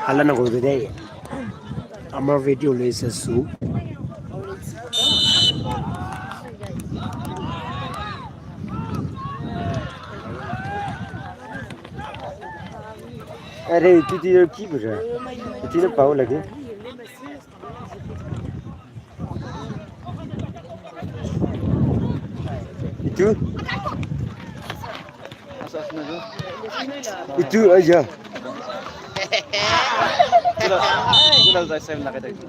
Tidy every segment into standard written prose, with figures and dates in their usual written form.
Halana go today. Our video is a soup. Are tu ti ki bra? Ti na pau lagi. Itu itu aja. Sudah saya nak kata itu.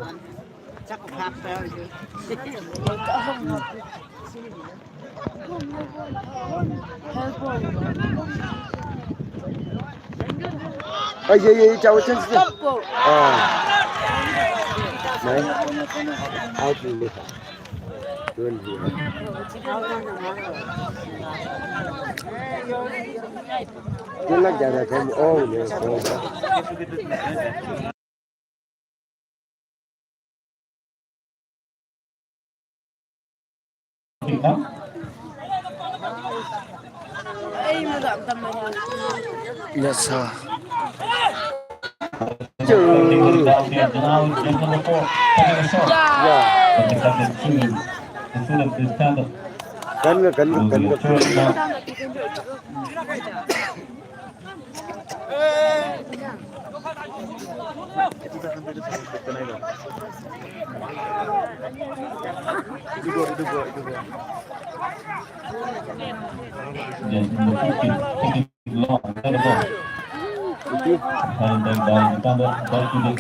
Aja ya jauh macam tu. Này, ai thì được luôn gì? Cứ lắc ra là thêm ô nữa. Yes sir. Cấn.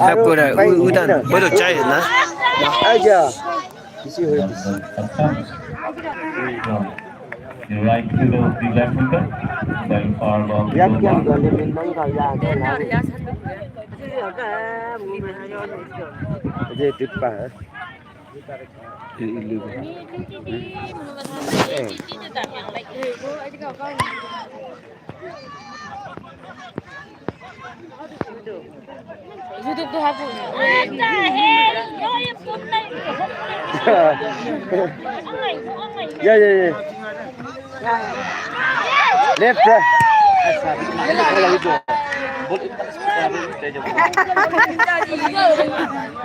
Aku dah udah baru cai na. Aja. Isi hari isi. You like to go the left finger? Going far along. Yak yang dua lemin mang kau ya tu lah. Aje tipa. Ilu. YouTube tu hapus. Ya. Left.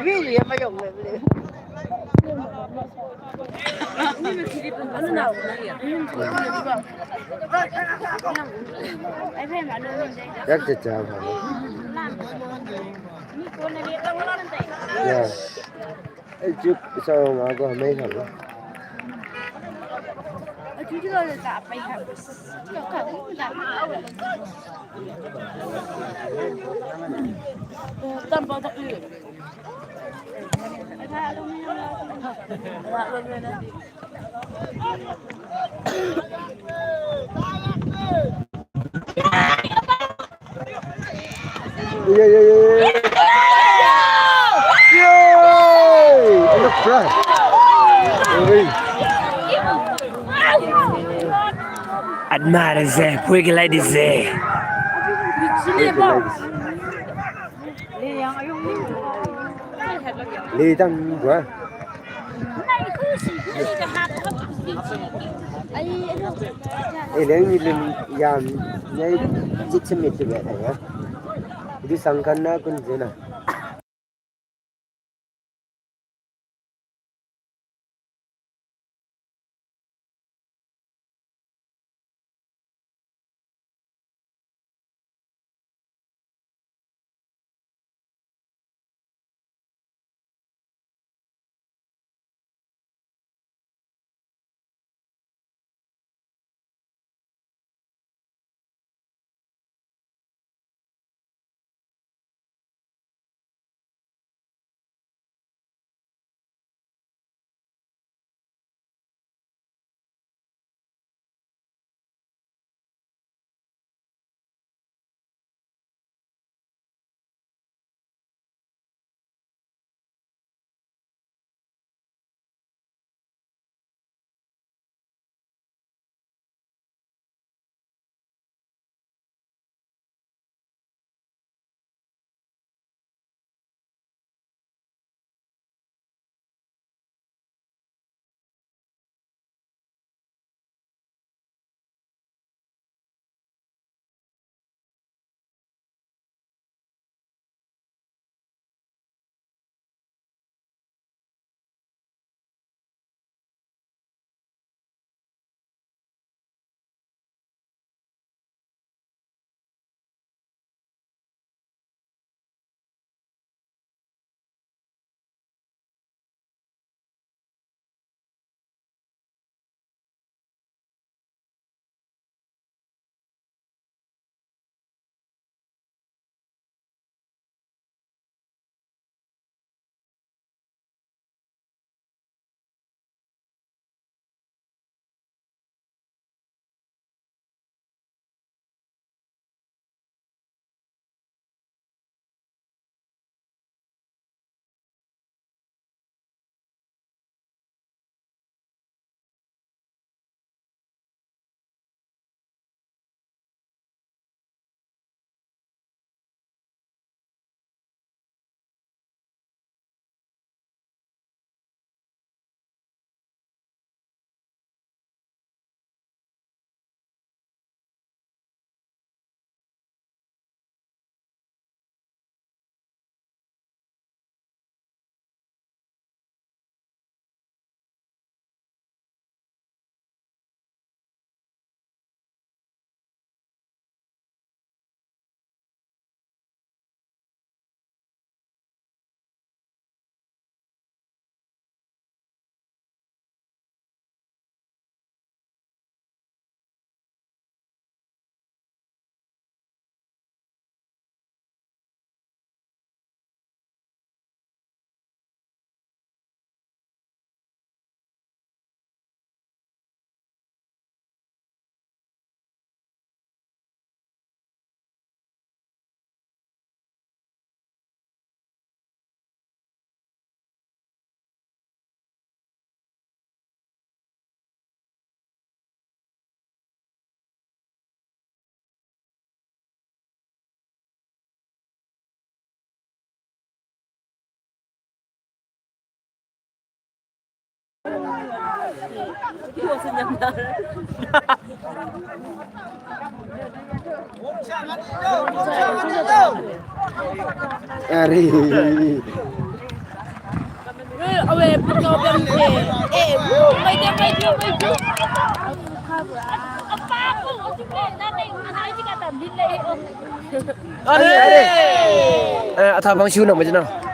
Really apa yang boleh? Yak cecah apa? Ya. Chụp sao mà có mấy thằng đó. Chú chưa là cả phải học cả tâm bao tập luyện. Look right. Admire this, quick like this. Đi tăng quá. Nếu như mình làm như chích xem mệt vậy này á, đi sang căn na cũng thế nào. Iwas senyap. Ari. Awe pagkaw bangke. May dia. Apa aku? Sige, nanay, nanay kita dili. Ari. Athabang shoe na mo dyan.